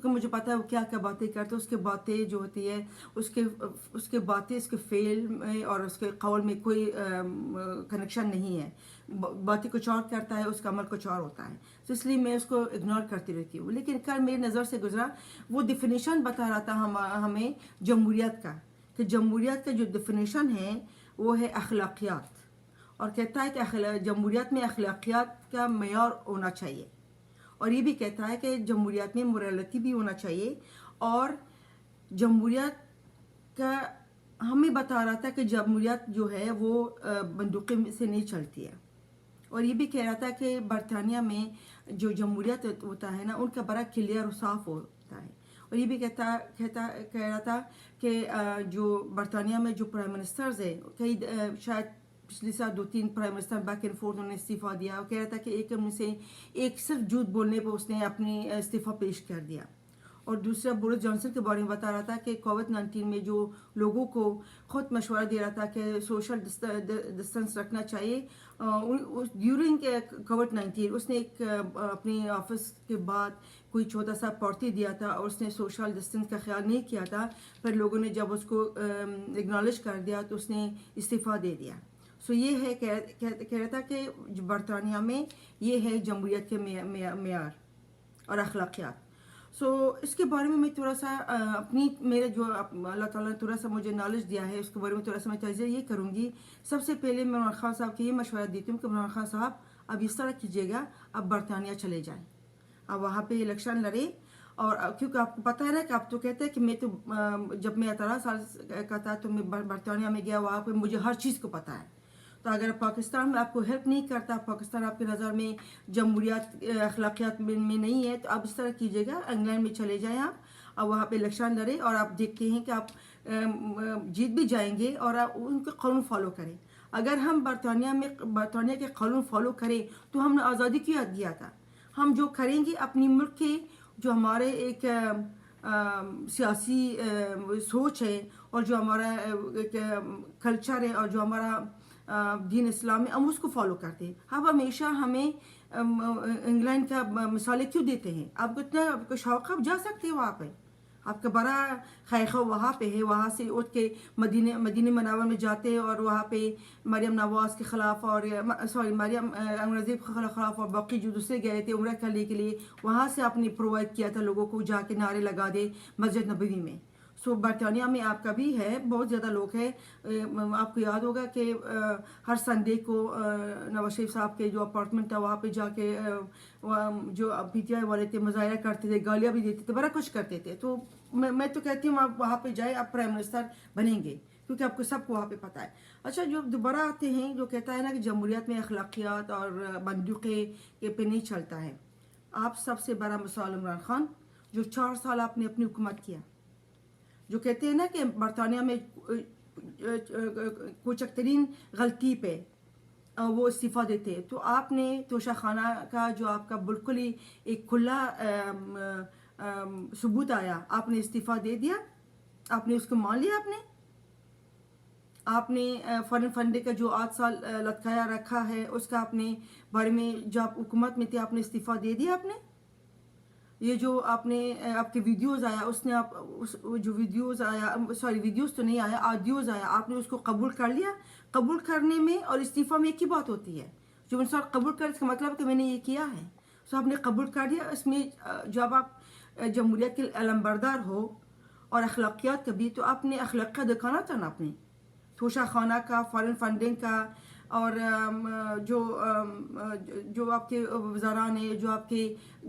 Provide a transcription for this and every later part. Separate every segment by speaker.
Speaker 1: کیونکہ مجھے پتہ ہے وہ کیا کیا باتیں کرتے ہیں، اس کے باتیں جو ہوتی ہے اس کے باتیں اس کے فعل میں اور اس کے قول میں کوئی کنیکشن نہیں ہے، باتیں کچھ اور کرتا ہے، اس کا عمل کچھ اور ہوتا ہے، تو اس لیے میں اس کو اگنور کرتی رہتی ہوں۔ لیکن کل میری نظر سے گزرا، وہ ڈیفینیشن بتا رہا تھا ہمیں جمہوریت کا، کہ جمہوریت کا جو ڈیفینیشن ہے وہ ہے اخلاقیات، اور کہتا ہے کہ جمہوریت میں اخلاقیات کا معیار ہونا چاہیے، اور یہ بھی کہتا ہے کہ جمہوریت میں موریلٹی بھی ہونا چاہیے، اور جمہوریت کا ہمیں بتا رہا تھا کہ جمہوریت جو ہے وہ بندوقیں سے نہیں چلتی ہے، اور یہ بھی کہہ رہا تھا کہ برطانیہ میں جو جمہوریت ہوتا ہے نا ان کا بڑا کلیئر اور صاف ہوتا ہے، اور یہ بھی کہہ رہا تھا کہ جو برطانیہ میں جو پرائم منسٹرز ہے، کئی شاید پچھلی سال 2-3 prime minister back and forth انہوں نے استعفیٰ دیا، وہ کہہ رہا تھا کہ ایک میں سے ایک صرف جھوٹ بولنے پہ اس نے اپنی استعفیٰ پیش کر دیا، اور دوسرا بورس جانسن کے بارے میں بتا رہا تھا کہ کووڈ-19 میں جو لوگوں کو خود مشورہ دے رہا تھا کہ سوشل ڈسٹنس رکھنا چاہیے، ڈیورنگ کووڈ-19 اس نے ایک اپنی آفس کے بعد کوئی چھوٹا سا پارٹی دیا تھا، اور اس نے سوشل ڈسٹنس کا خیال نہیں کیا تھا، پھر لوگوں نے جب اس کو اگنالج کر دیا تو اس نے استعفیٰ دے دیا۔ سو یہ ہے کہہ رہا تھا کہ برطانیہ میں یہ ہے جمہوریت کے معیار اور اخلاقیات۔ سو اس کے بارے میں تھوڑا سا میرے جو اللہ تعالیٰ نے تھوڑا سا مجھے نالج دیا ہے اس کے بارے میں تھوڑا سا میں تجزیہ یہ کروں گی۔ سب سے پہلے میں عمران خان صاحب کو یہ مشورہ دیتی ہوں کہ عمران خان صاحب اب اس طرح کیجیے گا، اب برطانیہ چلے جائیں، اب وہاں پہ الیکشن لڑے، اور کیونکہ آپ کو پتہ ہے نا کہ آپ تو کہتے ہیں کہ میں تو جب میں 18 سال کا تھا تو میں برطانیہ میں گیا، وہاں پہ مجھے ہر چیز کو پتہ ہے، تو اگر پاکستان میں آپ کو ہیلپ نہیں کرتا، پاکستان آپ کی نظر میں جمہوریت اخلاقیات میں نہیں ہے، تو آپ اس طرح کیجیے گا، انگلینڈ میں چلے جائیں آپ، اور وہاں پہ الیکشن لڑیں، اور آپ دیکھتے ہیں کہ آپ جیت بھی جائیں گے، اور آپ ان کے قانون فالو کریں۔ اگر ہم برطانیہ کے قانون فالو کریں تو ہم نے آزادی کیوں دیا تھا؟ ہم جو کریں گے اپنی ملک کے جو ہمارے ایک سیاسی سوچ ہے، اور جو ہمارا کلچر ہے، اور جو ہمارا دین اسلام ہے، ہم اس کو فالو کرتے ہیں۔ اب ہمیشہ ہمیں انگلینڈ کا مثالیں کیوں دیتے ہیں؟ آپ کو اتنا آپ کو شوق، آپ جا سکتے ہیں وہاں پہ، آپ کا بڑا خیخہ وہاں پہ ہے، وہاں سے اٹھ کے مدینہ منورہ میں جاتے ہیں، اور وہاں پہ مریم نواز کے خلاف، اور مریم انگریزی کے خلاف، اور باقی جو دوسرے گئے تھے عمرہ کرنے کے لیے، وہاں سے آپ نے پرووائڈ کیا تھا لوگوں کو جا کے نعرے لگا دے مسجد نبوی میں۔ سو برطانیہ میں آپ کا بھی ہے، بہت زیادہ لوگ ہیں، آپ کو یاد ہوگا کہ ہر سنڈے کو نواز شریف صاحب کے جو اپارٹمنٹ تھا وہاں پہ جا کے جو پی ٹی آئی والے تھے مظاہرہ کرتے تھے، گالیاں بھی دیتے تھے، بڑا کچھ کرتے تھے۔ تو میں تو کہتی ہوں آپ وہاں پہ جائیں، آپ پرائم منسٹر بنیں گے، کیونکہ آپ کو سب کو وہاں پہ پتہ ہے۔ اچھا، جو دوبارہ آتے ہیں جو کہتا ہے نا کہ جمہوریت میں اخلاقیات اور بندوقیں پہ نہیں چلتا ہے، آپ سب سے بڑا مثال عمران خان، جو 4 سال آپ نے اپنی حکومت کیا، جو کہتے ہیں نا کہ برطانیہ میں کوچک ترین غلطی پہ وہ استعفیٰ دیتے ہیں، تو آپ نے توشہ خانہ کا جو آپ کا بالکل ہی ایک کھلا ثبوت آیا، آپ نے استعفیٰ دے دیا، آپ نے اس کو مان لیا، آپ نے فارن فنڈنگ کا جو 8 سال لٹکایا رکھا ہے اس کا آپ نے بارے میں جو آپ حکومت میں تھے آپ نے استعفیٰ دے دیا، آپ نے یہ جو آپ نے آپ کے ویڈیوز آیا، اس نے آپ جو ویڈیوز آیا، ویڈیوز تو نہیں آیا، آڈیوز آیا، آپ نے اس کو قبول کر لیا۔ قبول کرنے میں اور استعفیٰ میں ایک ہی بات ہوتی ہے، جو انسان قبول کرے اس کا مطلب کہ میں نے یہ کیا ہے، سو آپ نے قبول کر دیا۔ اس میں جب آپ جمہوریت کے علمبردار ہو اور اخلاقیات کا بھی، تو آپ نے اخلاقیات دکھانا تھا نا، اپنے توشہ خانہ کا، فارن فنڈنگ کا، اور جو آپ کے وزران ہیں، جو آپ کے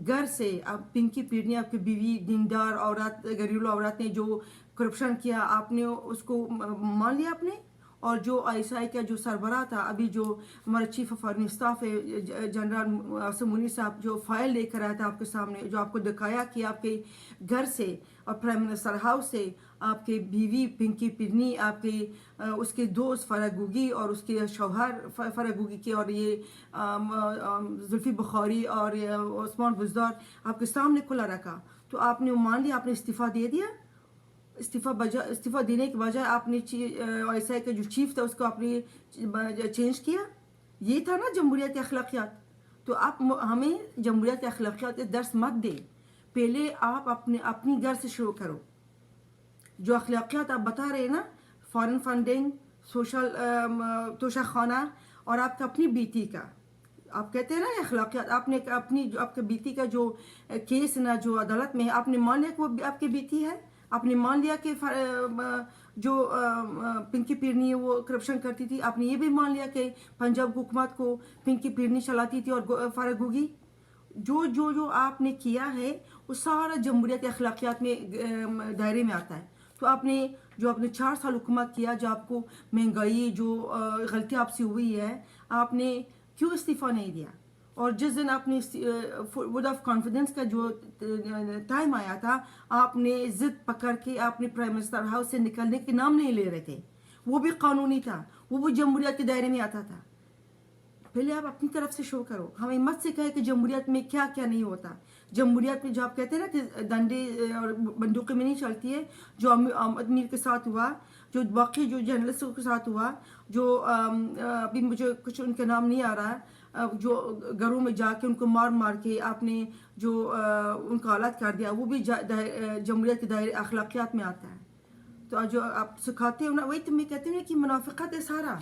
Speaker 1: گھر سے آپ پنکی پیڑنی، آپ کی بیوی دیندار عورت، گھریلو عورت نے جو کرپشن کیا، آپ نے اس کو مان لیا آپ نے۔ اور جو آئی ایس آئی کا جو سربراہ تھا، ابھی جو ہمارا چیف آف آرمی اسٹاف ہے جنرل عاصم منیر صاحب، جو فائل لے کر آیا تھا آپ کے سامنے، جو آپ کو دکھایا کہ آپ کے گھر سے اور پرائم منسٹر ہاؤس سے آپ کے بیوی پنکی پیڈنی، آپ کے اس کے دوست فرح گوگی اور اس کے شوہر فرح گوگی کے، اور یہ زلفی بخاری اور عثمان بزدار آپ کے سامنے کھلا رکھا، تو آپ نے مان لیا، آپ نے استعفیٰ دے دیا۔ استعفیٰ دینے کے بجائے آپ نے آئی ایس آئی کا جو چیف تھا اس کو آپ نے چینج کیا۔ یہ تھا نا جمہوریت کی اخلاقیات۔ تو آپ ہمیں جمہوریت کی اخلاقیات درس مت دیں، پہلے آپ اپنی گھر سے شروع کرو. جو اخلاقیات آپ بتا رہے ہیں نا، فارن فنڈنگ، سوشل توشہ خانہ، اور آپ کا اپنی بیٹی کا، آپ کہتے ہیں نا اخلاقیات، آپ نے اپنی جو آپ کے بیٹی کا جو کیس نا جو عدالت میں ہے، آپ نے مان لیا کہ وہ آپ کی بیٹی ہے. آپ نے مان لیا کہ جو پنکی پیرنی ہے وہ کرپشن کرتی تھی. آپ نے یہ بھی مان لیا کہ پنجاب حکومت کو پنکی پیرنی چلاتی تھی اور فارغ ہوگی. جو آپ نے کیا ہے وہ سارا جمہوریت اخلاقیات میں دائرے میں آتا ہے. تو آپ نے جو آپ نے 4 سال حکومت کیا، جو آپ کو مہنگائی، جو غلطی آپ سے ہوئی ہے، آپ نے کیوں استعفیٰ نہیں دیا؟ اور جس دن آپ نے ووٹ آف کانفیڈنس کا جو ٹائم آیا تھا، آپ نے ضد پکڑ کے آپ نے پرائم منسٹر ہاؤس سے نکلنے کے نام نہیں لے رہے تھے. وہ بھی قانونی تھا، وہ بھی جمہوریت کے دائرے میں آتا تھا. پہلے آپ اپنی طرف سے شو کرو. ہمیں مت سے کہے کہ جمہوریت میں کیا کیا نہیں ہوتا. جمہوریت میں جو آپ کہتے ہیں نا کہ ڈنڈے اور بندوقیں میں نہیں چلتی ہے، جو احمد میر کے ساتھ ہوا، جو باقی جو جرنلسٹوں کے ساتھ ہوا، جو ابھی مجھے کچھ ان کا نام نہیں آ رہا، جو گھروں میں جا کے ان کو مار کے آپ نے جو ان کا حالت کر دیا، وہ بھی جمہوریت کے دائرے اخلاقیات میں آتا ہے. تو جو آپ سکھاتے ہو نا، وہی تو میں کہتی ہوں کہ منافقت ہے سارا.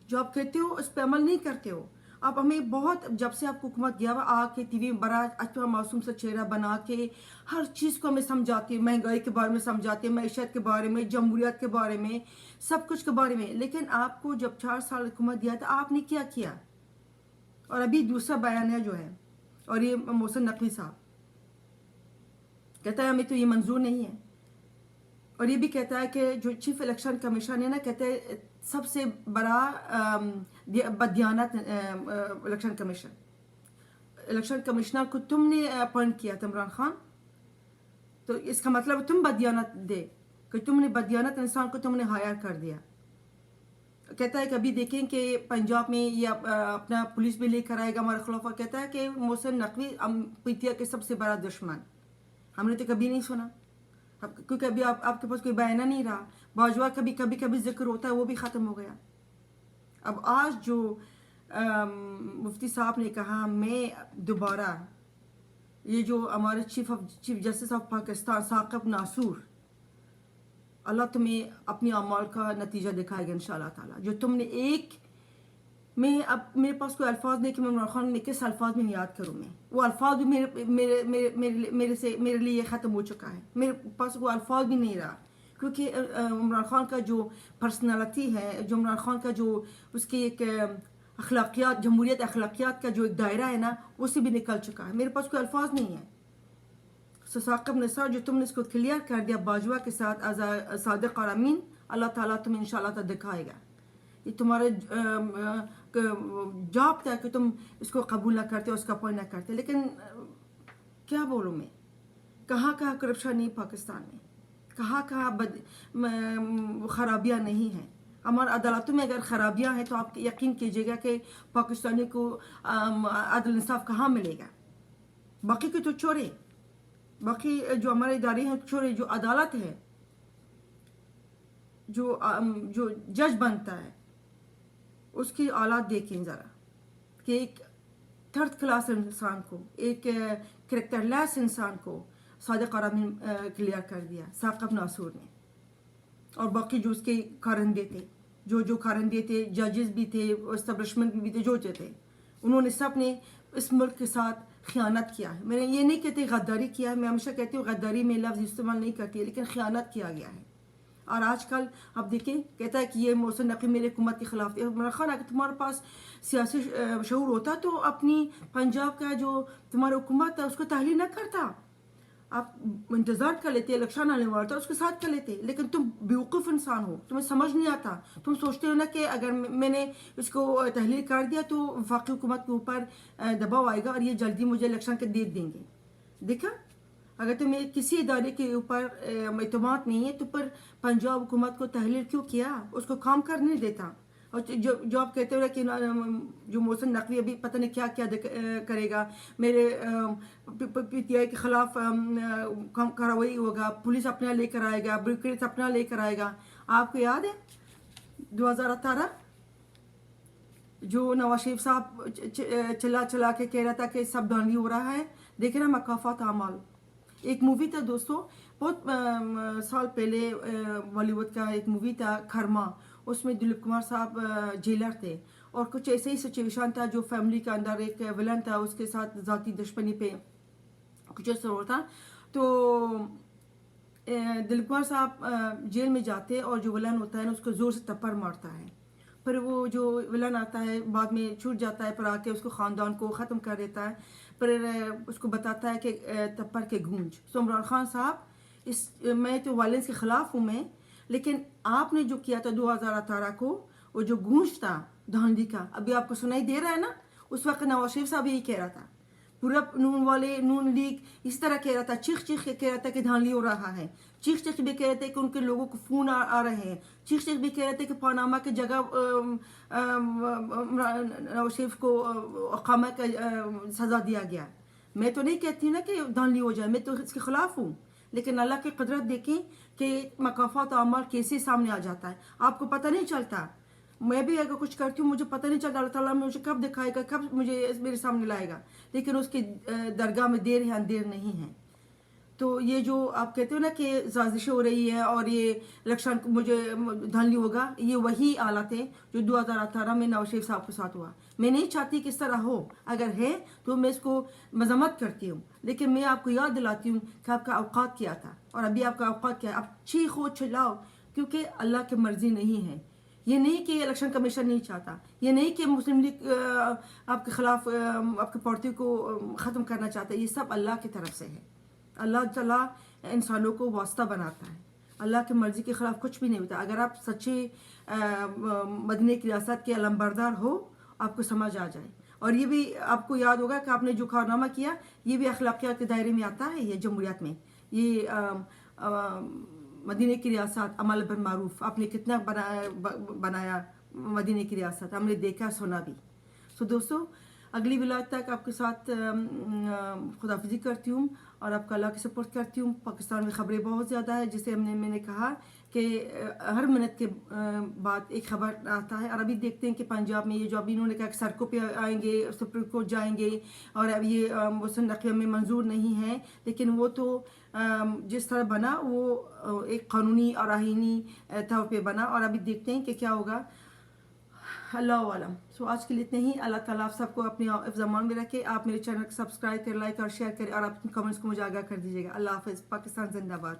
Speaker 1: جو آپ کہتے ہو اس پہ عمل نہیں کرتے ہو. آپ ہمیں بہت، جب سے آپ کو حکومت گیا ہوا، آ کے ٹی وی میں بڑا اچھا معصوم سا چہرہ بنا کے ہر چیز کو ہمیں سمجھاتے ہیں، مہنگائی کے بارے میں سمجھاتے ہیں، معیشت کے بارے میں، جمہوریت کے بارے میں، سب کچھ کے بارے میں. لیکن آپ کو جب 4 سال حکومت دیا تھا، آپ نے کیا کیا؟ اور ابھی دوسرا بیان ہے جو ہے، اور یہ محسن نقوی صاحب کہتا ہے ہمیں تو یہ منظور نہیں ہے. اور یہ بھی کہتا ہے کہ جو چیف الیکشن کمیشن ہے نا، کہتے ہیں سب سے بڑا بددیانت الیکشن کمیشن. الیکشن کمشنر کو تم نے اپوائنٹ کیا تھا عمران خان، تو اس کا مطلب تم بددیانت دے کہ تم نے بددیانت انسان کو تم نے ہائر کر دیا. کہتا ہے کہ ابھی دیکھیں کہ پنجاب میں یہ اپنا پولیس بھی لے کر آئے گا ہمارے خلاف. کہتا ہے کہ Mohsin Naqvi P T I کے سب سے بڑا دشمن. ہم نے تو کبھی نہیں سنا، کیونکہ ابھی آپ کے پاس کوئی بیانہ نہیں رہا. باجوہ کبھی ذکر ہوتا ہے، وہ بھی ختم ہو گیا. اب آج جو مفتی صاحب نے کہا، میں دوبارہ یہ جو ہمارے chief justice of Pakistan Saqib ناصور، اللہ تمہیں اپنی اعمال کا نتیجہ دکھائے گا انشاءاللہ تعالی. جو تم نے میں اب میرے پاس کوئی الفاظ نہیں کہ میں عمران خان میں کس الفاظ میں یاد کروں. میں وہ الفاظ بھی میرے لیے یہ ختم ہو چکا ہے. میرے پاس وہ الفاظ بھی نہیں رہا، کیونکہ عمران خان کا جو پرسنالٹی ہے، جو عمران خان کا جو اس کی ایک اخلاقیات، جمہوریت اخلاقیات کا جو ایک دائرہ ہے نا، اس سے بھی نکل چکا ہے. میرے پاس کوئی الفاظ نہیں ہے. ثاقب نثار، جو تم نے اس کو کلیئر کر دیا باجوہ کے ساتھ صادق اور امین، اللہ تعالیٰ تمہیں انشاءاللہ تعالیٰ دکھائے گا. یہ تمہارے جاب تھا کہ تم اس کو قبول نہ کرتے، اس کا اپوائنٹ نہ کرتے. لیکن کیا بولوں میں، کہاں کرپشن نہیں پاکستان میں، کہاں خرابیاں نہیں ہیں. ہمارے عدالتوں میں اگر خرابیاں ہیں تو آپ یقین کیجیے گا کہ پاکستانی کو عدل انصاف کہاں ملے گا. باقی کے تو چورے، باقی جو ہمارے ادارے ہیں چورے. جو عدالت ہے، جو جج بنتا ہے، اس کی اولاد دیکھیں ذرا، کہ ایک تھرڈ کلاس انسان کو، ایک کریکٹر لیس انسان کو صادق اور امین کلیئر کر دیا ثاقب ناصور نے. اور باقی جو اس کے کارندے تھے، جو کارندے تھے، ججز بھی تھے، اسٹیبلشمنٹ بھی تھے، جو تھے، انہوں نے سب نے اس ملک کے ساتھ خیانت کیا ہے. میں یہ نہیں کہتی غداری کیا ہے، میں ہمیشہ کہتی ہوں غداری میں لفظ استعمال نہیں کرتی ہے، لیکن خیانت کیا گیا ہے. اور آج کل اب دیکھیں، کہتا ہے کہ یہ محسن نقوی میرے حکومت کے خلاف تھے. عمران خان، اگر تمہارے پاس سیاسی شعور ہوتا تو اپنی پنجاب کا جو تمہارا حکومت تھا اس کو تحلیل نہ کرتا. آپ انتظار کر لیتے، الیکشن آنے والا تھا، اس کے ساتھ کر لیتے. لیکن تم بیوقوف انسان ہو، تمہیں سمجھ نہیں آتا. تم سوچتے ہو نا کہ اگر میں نے اس کو تحلیل کر دیا تو وفاقی حکومت کے اوپر دباؤ آئے گا اور یہ جلدی مجھے الیکشن کے ڈیٹ دیں گے. دیکھا، اگر تمہیں کسی ادارے کے اوپر اعتماد نہیں ہے تو پر پنجاب حکومت کو تحلیل کیوں کیا؟ اس کو کام کرنے دیتا. اور جو آپ کہتے ہو کہ جو محسن نقوی ابھی پتہ نہیں کیا کرے گا، میرے پی ٹی آئی کے خلاف کارروائی ہوگا، پولیس اپنا لے کر آئے گا، بیوروکریٹس اپنا لے کر آئے گا. آپ کو یاد ہے 2018 جو نواز شریف صاحب چلا کے کہہ رہا تھا کہ سب دھاندلی ہو رہا ہے؟ دیکھیں نا مکافات اعمال. ایک مووی تھا دوستوں، بہت سال پہلے بالی ووڈ کا ایک مووی تھا کھرما، اس میں دلیپ کمار صاحب جیلر تھے، اور کچھ ایسے ہی سچویشن تھا جو فیملی کے اندر ایک ولن تھا، اس کے ساتھ ذاتی دشمنی پہ کچھ ایسا ہوا تھا. تو دلیپ کمار صاحب جیل میں جاتے اور جو ولن ہوتا ہے نا اس کو زور سے تپڑ مارتا ہے. پھر وہ جو ولن آتا ہے بعد میں چھوٹ جاتا ہے، پر آ کے اس کو خاندان کو ختم کر دیتا ہے. پھر اس کو بتاتا ہے کہ تپڑ کے گونج. سو عمران خان صاحب، میں تو وائلنس کے خلاف ہوں میں، لیکن آپ نے جو کیا تھا 2018 کو، وہ جو گونج تھا دھاندلی کا، ابھی آپ کو سنائی دے رہا ہے نا، اس وقت نواز شریف صاحب یہی کہہ رہا تھا، پورا نون لیگ اس طرح کہہ رہا تھا، چیخ چیخ کے کہہ رہا تھا کہ دھاندلی ہو رہا ہے، چیخ چیخ بھی کہہ رہے تھے کہ ان کے لوگوں کو فون آ رہے ہیں، چیخ چیخ بھی کہہ رہے تھے کہ پاناما کی جگہ نواز شریف کو اقامہ کا سزا دیا گیا. میں تو نہیں کہتی نا کہ دھاندلی ہو جائے، میں تو اس کے خلاف ہوں، لیکن اللہ کی قدرت دیکھیں کہ مکافات اعمال کیسے سامنے آ جاتا ہے، آپ کو پتہ نہیں چلتا. میں بھی اگر کچھ کرتی ہوں مجھے پتہ نہیں چلتا اللہ تعالیٰ مجھے کب دکھائے گا، کب مجھے میرے سامنے لائے گا، لیکن اس کی درگاہ میں دیر ہے اندیر نہیں ہے. تو یہ جو آپ کہتے ہو نا کہ سازش ہو رہی ہے اور یہ الیکشن مجھے دھاندلی ہوگا، یہ وہی حالات ہیں جو 2018 میں نواز شریف صاحب کے ساتھ ہوا. میں نہیں چاہتی کہ اس طرح ہو، اگر ہے تو میں اس کو مذمت کرتی ہوں، لیکن میں آپ کو یاد دلاتی ہوں کہ آپ کا اوقات کیا تھا اور ابھی آپ کا اوقات کیا ہے. آپ چیخو چلاؤ، کیونکہ اللہ کی مرضی نہیں ہے. یہ نہیں کہ الیکشن کمیشن نہیں چاہتا، یہ نہیں کہ مسلم لیگ آپ کے خلاف آپ کی پارٹی کو ختم کرنا چاہتا ہے، یہ سب اللہ کی طرف سے ہے. اللہ تعالیٰ انسانوں کو واسطہ بناتا ہے، اللہ کی مرضی کے خلاف کچھ بھی نہیں ہوتا. اگر آپ سچے مدینہ کی ریاست کے علمبردار ہو، آپ کو سمجھ آ جائے. اور یہ بھی آپ کو یاد ہوگا کہ آپ نے جو کارنامہ کیا یہ بھی اخلاقیات کے دائرے میں آتا ہے. یہ جمہوریت میں یہ مدینہ کی ریاست، عمل بالمعروف، آپ نے کتنا بنایا مدینہ کی ریاست، ہم نے دیکھا سنا بھی. سو دوستو، اگلی ولاگ تک آپ کے ساتھ خداحافظی کرتی ہوں اور آپ کا اللہ کی سپورٹ کرتی ہوں. پاکستان میں خبریں بہت زیادہ ہے، جسے میں نے کہا کہ ہر منٹ کے بعد ایک خبر آتا ہے. اور ابھی دیکھتے ہیں کہ پنجاب میں یہ جو ابھی انہوں نے کہا کہ سڑکوں پہ آئیں گے، سپریم کورٹ جائیں گے، اور اب یہ مسلم نقل میں منظور نہیں ہے، لیکن وہ تو جس طرح بنا وہ ایک قانونی اور آئینی طور پہ بنا، اور ابھی دیکھتے ہیں کہ کیا ہوگا، اللہ عالم. سو آج کے لیے اتنے ہی. اللہ تعالیٰ آپ سب کو اپنے حفظ امان میں رکھے. آپ میرے چینل کو سبسکرائب کریں، لائک اور شیئر کریں، اور اپنے کمنٹس کو مجھے آگاہ کر دیجیے گا. اللہ حافظ. پاکستان زندہ باد.